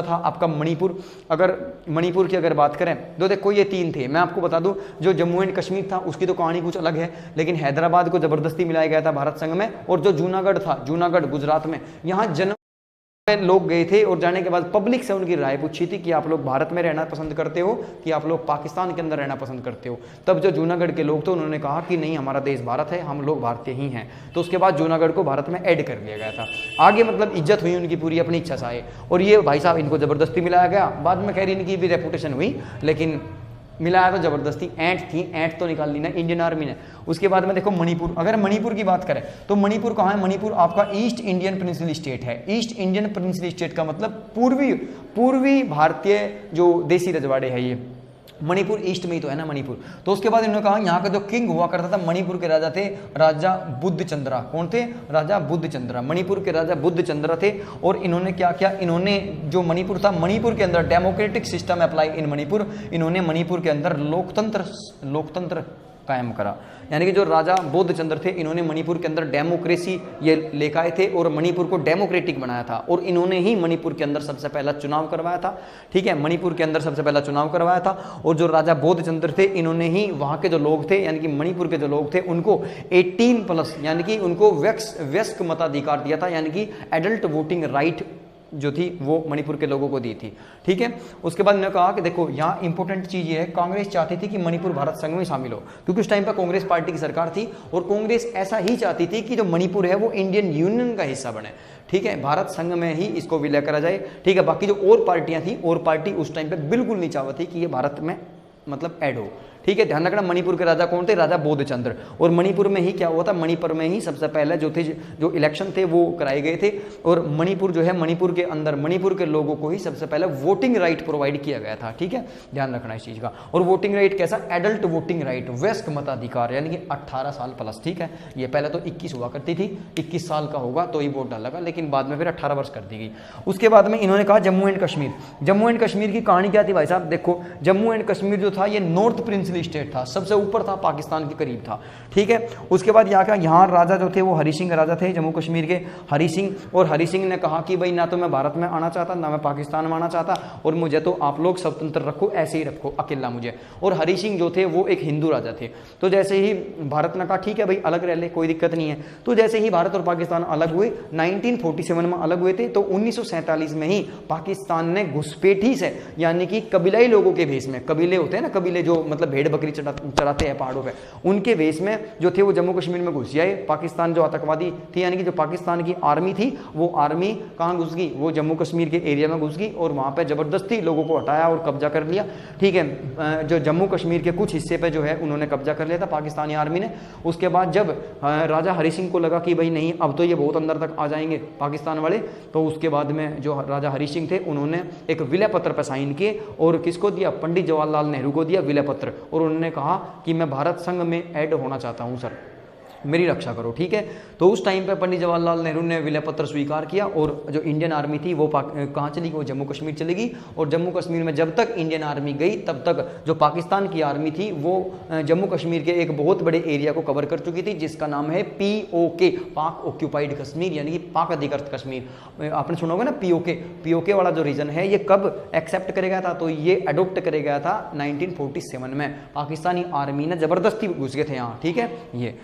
[SPEAKER 1] था आपका मणिपुर। अगर मणिपुर की अगर बात करें तो देखो ये तीन थे, मैं आपको बता दूं, जो जम्मू एंड कश्मीर था उसकी तो कहानी कुछ अलग है, लेकिन हैदराबाद को जबरदस्ती मिलाया गया था भारत संघ में। और जो जूनागढ़ था, जूनागढ़ गुजरात में, यहाँ जन्म लोग गए थे और जाने के बाद पब्लिक से उनकी राय पूछी थी कि आप लोग भारत में रहना पसंद करते हो कि आप लोग पाकिस्तान के अंदर रहना पसंद करते हो। तब जो जूनागढ़ के लोग थे उन्होंने कहा कि नहीं, हमारा देश भारत है, हम लोग भारतीय ही हैं। तो उसके बाद जूनागढ़ को भारत में ऐड कर लिया गया था। आगे मतलब इज्जत हुई उनकी पूरी अपनी इच्छा से आए, और ये भाई साहब इनको जबरदस्ती मिलाया गया। बाद में खैर इनकी भी रेपुटेशन हुई, लेकिन मिलाया तो जबरदस्ती, ऐंठ तो निकाल ली ना इंडियन आर्मी ने। उसके बाद में देखो मणिपुर, अगर मणिपुर की बात करें तो मणिपुर कहाँ है, मणिपुर आपका ईस्ट इंडियन प्रिंसली स्टेट है। ईस्ट इंडियन प्रिंसली स्टेट का मतलब पूर्वी भारतीय जो देसी रजवाड़े है, ये मणिपुर ईस्ट में ही तो है ना मणिपुर। तो उसके बाद इन्होंने कहा यहाँ का जो किंग हुआ करता था, मणिपुर के राजा थे राजा बुद्धचंद्रा। कौन थे, राजा बुद्धचंद्रा, मणिपुर के राजा बुद्धचंद्रा थे। और इन्होंने क्या किया, इन्होंने जो मणिपुर था, मणिपुर के अंदर democratic system apply in Manipur, इन्होंने मणिपुर के अंदर लोकतंत्र कायम करा। यानी कि जो राजा बोधचंद्र थे, इन्होंने मणिपुर के अंदर डेमोक्रेसी ये लेकर आए थे और मणिपुर को डेमोक्रेटिक बनाया था। और इन्होंने ही मणिपुर के अंदर सबसे पहला चुनाव करवाया था, ठीक है, मणिपुर के अंदर सबसे पहला चुनाव करवाया था। और जो राजा बोधचंद्र थे, इन्होंने ही वहाँ के जो लोग थे, यानी कि मणिपुर के जो लोग थे, उनको 18+ यानी कि उनको वयस्क मताधिकार दिया था, यानी कि एडल्ट वोटिंग राइट जो थी वो मणिपुर के लोगों को दी थी, ठीक है। उसके बाद मैंने कहा कि देखो यहाँ इंपॉर्टेंट चीज ये है, कांग्रेस चाहती थी कि मणिपुर भारत संघ में शामिल हो, क्योंकि उस टाइम पर कांग्रेस पार्टी की सरकार थी और कांग्रेस ऐसा ही चाहती थी कि जो मणिपुर है वो इंडियन यूनियन का हिस्सा बने, ठीक है, भारत संघ में ही इसको विलय करा जाए, ठीक है। बाकी जो और पार्टियां थी, और पार्टी उस टाइम पे बिल्कुल नहीं चाहती थी कि ये भारत में मतलब ऐड हो, ठीक है। ध्यान रखना, मणिपुर के राजा कौन थे, राजा बोधचंद्र। और मणिपुर में ही क्या हुआ था, मणिपुर में ही सबसे पहले जो इलेक्शन थे वो कराए गए थे। और मणिपुर जो है, मणिपुर के अंदर मणिपुर के लोगों को ही सबसे पहले वोटिंग राइट प्रोवाइड किया गया था, ठीक है, ध्यान रखना इस चीज का। और वोटिंग राइट कैसा, एडल्ट वोटिंग राइट, वयस्क मताधिकार, यानी कि 18 साल प्लस, ठीक है। ये पहले तो 21 हुआ करती थी, 21 साल का होगा तो ही वोट डालेगा, लेकिन बाद में फिर 18 वर्ष कर दी गई। उसके बाद में इन्होंने कहा जम्मू एंड कश्मीर। जम्मू एंड कश्मीर की कहानी क्या थी भाई साहब, देखो जम्मू एंड कश्मीर जो था ये नॉर्थ प्रिंसली स्टेट था, सबसे ऊपर था, पाकिस्तान के करीब था, ठीक है। उसके बाद यहाँ राजा जो थे वो हरि सिंह राजा थे जम्मू कश्मीर के, हरि सिंह। और हरि सिंह ने कहा कि भाई ना तो मैं भारत में आना चाहता, ना मैं पाकिस्तान में आना चाहता, और मुझे तो आप लोग स्वतंत्र रखो, ऐसे ही रखो अकेला मुझे। और हरि सिंह जो थे वो एक हिंदू राजा थे। तो जैसे ही भारत ने कहा ठीक है भाई अलग रह ले, कोई दिक्कत नहीं है, तो जैसे ही भारत और पाकिस्तान अलग हुए, 1947 में अलग हुए थे, तो 1947 में ही पाकिस्तान ने घुसपैठी से, यानी कि कबीलाई लोगों के भेष में, कबीले होते हैं ना, कबीले जो मतलब भेड़ बकरी चराते हैं पहाड़ों पे, उनके वेश में जो थे वो जम्मू कश्मीर में घुस जाए। पाकिस्तान जो आतंकवादी थी, यानी कि जो पाकिस्तान की आर्मी थी, वो आर्मी कहाँ घुस गई, वो जम्मू कश्मीर के एरिया में घुस गई और वहाँ पे जबरदस्ती लोगों को हटाया और कब्जा कर लिया, ठीक है। जो जम्मू कश्मीर के कुछ हिस्से पे जो है उन्होंने कब्जा कर लिया था पाकिस्तानी आर्मी ने। उसके बाद जब राजा हरि सिंह को लगा कि भाई नहीं अब तो ये बहुत अंदर तक आ जाएंगे पाकिस्तान वाले, तो उसके बाद में जो राजा हरि सिंह थे उन्होंने एक विलय पत्र पर साइन किए और किसको दिया, पंडित जवाहरलाल नेहरू को दिया विलय पत्र। और उन्होंने कहा कि मैं भारत संघ में ऐड होना चाहता हूं सर, मेरी रक्षा करो, ठीक है। तो उस टाइम पे पंडित जवाहरलाल नेहरू ने विलय पत्र स्वीकार किया और जो इंडियन आर्मी थी वो कहाँ चली गई, वो जम्मू कश्मीर चली गई। और जम्मू कश्मीर में जब तक इंडियन आर्मी गई तब तक जो पाकिस्तान की आर्मी थी वो जम्मू कश्मीर के एक बहुत बड़े एरिया को कवर कर चुकी थी, जिसका नाम है POK, पाक ऑक्यूपाइड कश्मीर, यानी कि पाक अधिकृत कश्मीर। आपने सुना होगा ना POK वाला जो रीजन है ये कब एक्सेप्ट करे गया था, तो ये अडोप्ट करे गया था 1947 में। पाकिस्तानी आर्मी ने जबरदस्ती घुस गए थे यहाँ, ठीक है। ये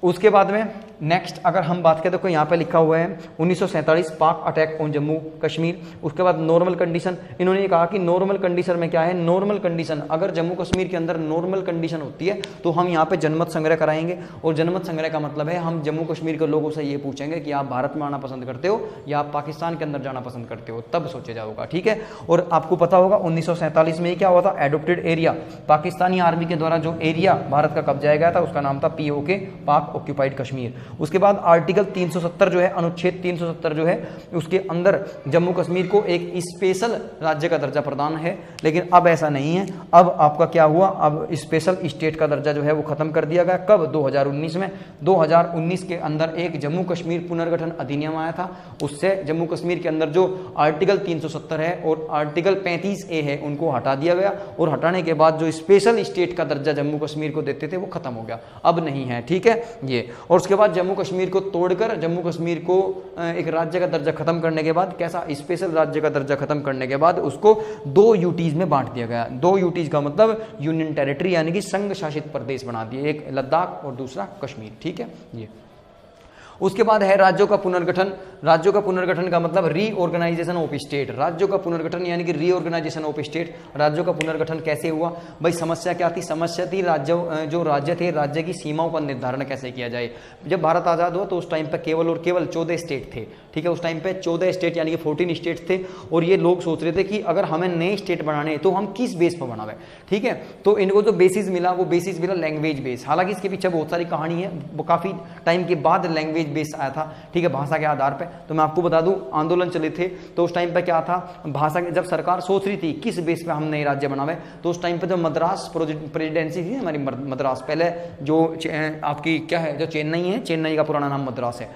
[SPEAKER 1] उसके बाद में नेक्स्ट अगर हम बात करें तो यहाँ पे लिखा हुआ है 1947 पाक अटैक ऑन जम्मू कश्मीर। उसके बाद नॉर्मल कंडीशन, इन्होंने ये कहा कि नॉर्मल कंडीशन में क्या है, नॉर्मल कंडीशन अगर जम्मू कश्मीर के अंदर नॉर्मल कंडीशन होती है तो हम यहाँ पे जनमत संग्रह कराएंगे। और जनमत संग्रह का मतलब है हम जम्मू कश्मीर के लोगों से ये पूछेंगे कि आप भारत में आना पसंद करते हो या आप पाकिस्तान के अंदर जाना पसंद करते हो, तब सोचे जाओगा, ठीक है। और आपको पता होगा 1947 में क्या हुआ था, एडोप्टेड एरिया, पाकिस्तानी आर्मी के द्वारा जो एरिया भारत का कब्जाया गया था उसका नाम था POK, पाक ऑक्यूपाइड कश्मीर। उसके बाद आर्टिकल 370 जो है, अनुच्छेद 370 जो है, उसके अंदर जम्मू कश्मीर को एक स्पेशल राज्य का दर्जा प्रदान है। लेकिन अब ऐसा नहीं है, अब आपका क्या हुआ, अब स्पेशल स्टेट का दर्जा जो है वो खत्म कर दिया गया। कब, 2019 में। 2019 के अंदर एक जम्मू कश्मीर पुनर्गठन अधिनियम आया था, उससे जम्मू कश्मीर के अंदर जो आर्टिकल 370 है और आर्टिकल 35A है उनको हटा दिया गया। और हटाने के बाद जो स्पेशल स्टेट का दर्जा जम्मू कश्मीर को देते थे वो खत्म हो गया, अब नहीं है, ठीक है ये। और उसके बाद जम्मू कश्मीर को तोड़कर जम्मू कश्मीर को एक राज्य का दर्जा खत्म करने के बाद, कैसा, स्पेशल राज्य का दर्जा खत्म करने के बाद उसको 2 यूटीज में बांट दिया गया। 2 यूटीज का मतलब यूनियन टेरिटरी, यानी कि संघ शासित प्रदेश बना दिए, एक लद्दाख और दूसरा कश्मीर, ठीक है ये। उसके बाद है राज्यों का पुनर्गठन। राज्यों का पुनर्गठन का मतलब रीऑर्गेनाइजेशन ऑफ स्टेट। राज्यों का पुनर्गठन यानी कि रीऑर्गेनाइजेशन ऑफ स्टेट। राज्यों का पुनर्गठन कैसे हुआ भाई, समस्या क्या थी, समस्या थी राज्यों, जो राज्य थे, राज्य की सीमाओं का निर्धारण कैसे किया जाए। जब भारत आज़ाद हुआ तो उस टाइम पे केवल और केवल 14 स्टेट थे, ठीक है। उस टाइम पे 14 स्टेट यानी कि 14 स्टेट थे। और ये लोग सोच रहे थे कि अगर हमें नए स्टेट बनाने तो हम किस बेस पर बनावे, ठीक है। तो इनको जो बेसिस मिला वो बेसिस मिला लैंग्वेज बेस। हालांकि इसके पीछे बहुत सारी कहानी है, वो काफ़ी टाइम के बाद लैंग्वेज बेस आया था, ठीक है, भाषा के आधार पे। तो मैं आपको बता दूं आंदोलन चले थे तो उस टाइम पे क्या था, भाषा के, जब सरकार सोच रही थी किस बेस पे हम नए राज्य बनावे, तो उस टाइम पे जो मद्रास प्रेसिडेंसी थी हमारी, मद्रास, पहले जो आपकी क्या है, जो चेन्नई है, चेन्नई का पुराना नाम मद्रास है।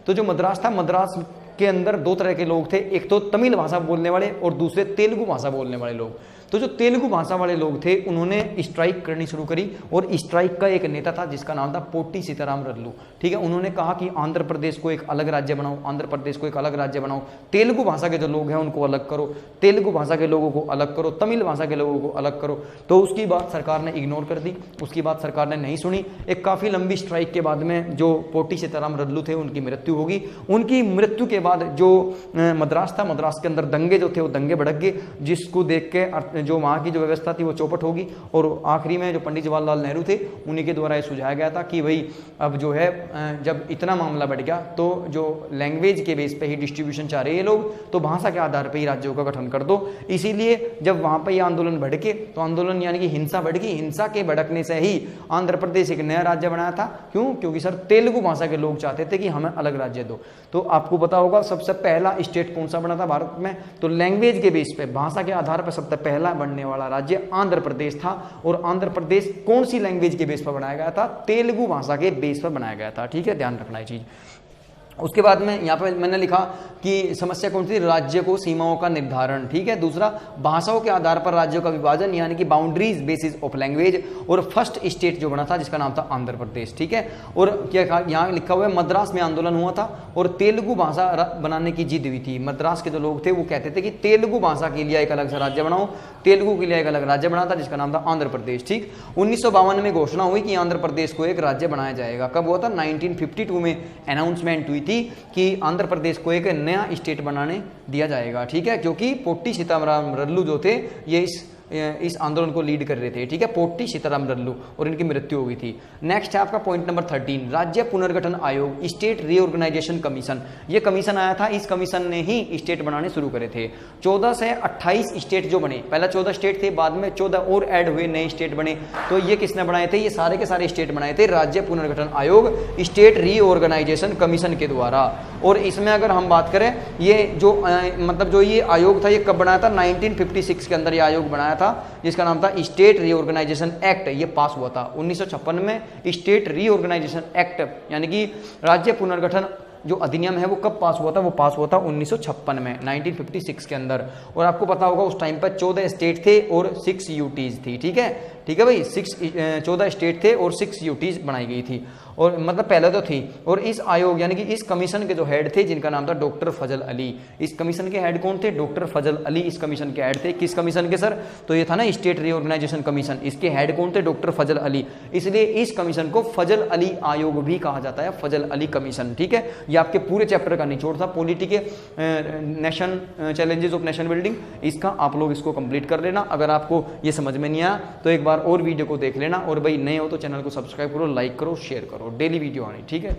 [SPEAKER 1] तो जो मद्रास था, मद्रास के अंदर 2 तरह के लोग थे, एक तो तमिल भाषा बोलने वाले और दूसरे तेलुगु भाषा बोलने वाले लोग। तो जो तेलुगु भाषा वाले लोग थे उन्होंने स्ट्राइक करनी शुरू करी और स्ट्राइक का एक नेता था जिसका नाम था पोट्टी सीताराम रल्लू, ठीक है। उन्होंने कहा कि आंध्र प्रदेश को एक अलग राज्य बनाओ, आंध्र प्रदेश को एक अलग राज्य बनाओ, तेलुगु भाषा के जो लोग हैं उनको अलग करो, तेलुगु भाषा के लोगों को अलग करो, तमिल भाषा के लोगों को अलग करो। तो उसकी बात सरकार ने इग्नोर कर दी, उसकी बात सरकार ने नहीं सुनी। एक काफ़ी लंबी स्ट्राइक के बाद में जो पोट्टी सीताराम रल्लू थे उनकी मृत्यु होगी। उनकी मृत्यु के बाद जो मद्रास था, मद्रास के अंदर दंगे जो थे वो दंगे भड़क गए, जिसको देख के जो वहाँ की जो व्यवस्था थी वो चौपट होगी। और आखिरी में जो पंडित जवाहरलाल नेहरू थे उन्हीं के द्वारा ये सुझाया गया था कि भाई अब जो है जब इतना मामला बढ़ गया तो जो लैंग्वेज के बेस पे ही डिस्ट्रीब्यूशन चाह रहे हैं लोग, तो भाषा के आधार पे ही राज्यों का गठन कर दो। इसीलिए जब वहाँ पे ये आंदोलन भड़के तो आंदोलन यानी कि हिंसा भड़की, हिंसा के भड़कने से ही आंध्र प्रदेश एक नया राज्य बनाया था। क्यों? क्योंकि सर तेलुगु भाषा के लोग चाहते थे कि हमें अलग राज्य दो। तो आपको पता होगा सबसे पहला स्टेट कौन सा बना था भारत में, तो लैंग्वेज के बेस पे, भाषा के आधार पर सबसे पहला बनने वाला राज्य आंध्र प्रदेश था। और आंध्र प्रदेश कौन सी लैंग्वेज के बेस पर बनाया गया था, तेलुगु भाषा के बेस पर बनाया गया था, ठीक है, ध्यान रखना है चीज। उसके बाद में यहाँ पे मैंने लिखा कि समस्या कौन सी, राज्य को सीमाओं का निर्धारण, ठीक है। दूसरा, भाषाओं के आधार पर राज्यों का विभाजन यानी कि बाउंड्रीज बेसिस ऑफ लैंग्वेज। और फर्स्ट स्टेट जो बना था जिसका नाम था आंध्र प्रदेश, ठीक है। और क्या कहा, यहाँ लिखा हुआ है मद्रास में आंदोलन हुआ था और तेलुगु भाषा बनाने की जिद हुई थी। मद्रास के जो लोग थे वो कहते थे कि तेलुगु भाषा के लिए एक अलग सा राज्य बनाओ, तेलुगु के लिए एक अलग राज्य बना था जिसका नाम था आंध्र प्रदेश, ठीक। 1952 में घोषणा हुई कि आंध्र प्रदेश को एक राज्य बनाया जाएगा। कब हुआ था? 1952 में अनाउंसमेंट हुई थी कि आंध्र प्रदेश को एक नया स्टेट बनाने दिया जाएगा, ठीक है। क्योंकि पोट्टी सीताराम रल्लू जो थे ये इस आंदोलन को लीड कर रहे थे, ठीक है, पोट्टी सीताराम रल्लू, और इनकी मृत्यु हो गई थी। नेक्स्ट है आपका पॉइंट नंबर 13, राज्य पुनर्गठन आयोग, स्टेट रीऑर्गेनाइजेशन कमीशन। ये कमीशन आया था, इस कमीशन ने ही स्टेट बनाने शुरू करे थे। 14 से 28 स्टेट जो बने, पहला 14 स्टेट थे, बाद में 14 और ऐड हुए, नए स्टेट बने। तो ये किसने बनाए थे? ये सारे के सारे स्टेट बनाए थे राज्य पुनर्गठन आयोग, स्टेट रीऑर्गेनाइजेशन कमीशन के द्वारा। और इसमें अगर हम बात करें ये जो मतलब जो ये आयोग था ये कब बनाया था, 1956 के अंदर ये आयोग बनाया था, जिसका नाम था स्टेट रीऑर्गेनाइजेशन एक्ट। ये पास हुआ था 1956 में। स्टेट रीऑर्गेनाइजेशन एक्ट यानी कि राज्य पुनर्गठन जो अधिनियम है वो कब पास हुआ था, वो पास हुआ था 1956 में, 1956 के अंदर। और आपको पता होगा उस टाइम पर 14 स्टेट थे और 6 यूटीज थी। ठीक है भाई, 14 स्टेट थे और 6 यूटीज बनाई गई थी, और मतलब पहले तो थी। और इस आयोग यानी कि इस कमीशन के जो हेड थे जिनका नाम था डॉक्टर फजल अली। इस कमीशन के हेड कौन थे, डॉक्टर फजल अली इस कमीशन के हेड थे। किस कमीशन के सर, तो ये था ना स्टेट रीऑर्गेनाइजेशन कमीशन, इसके हेड कौन थे, डॉक्टर फजल अली। इसलिए इस कमीशन को फजल अली आयोग भी कहा जाता है, फजल अली कमीशन। ठीक है, ये आपके पूरे चैप्टर का निचोड़ था, पॉलिटी के nation challenges of nation building, इसका आप लोग इसको कंप्लीट कर लेना। अगर आपको ये समझ में नहीं आया तो एक बार और वीडियो को देख लेना, और भाई नए हो तो चैनल को सब्सक्राइब करो, लाइक करो, शेयर करो, डेली वीडियो आनी। ठीक है।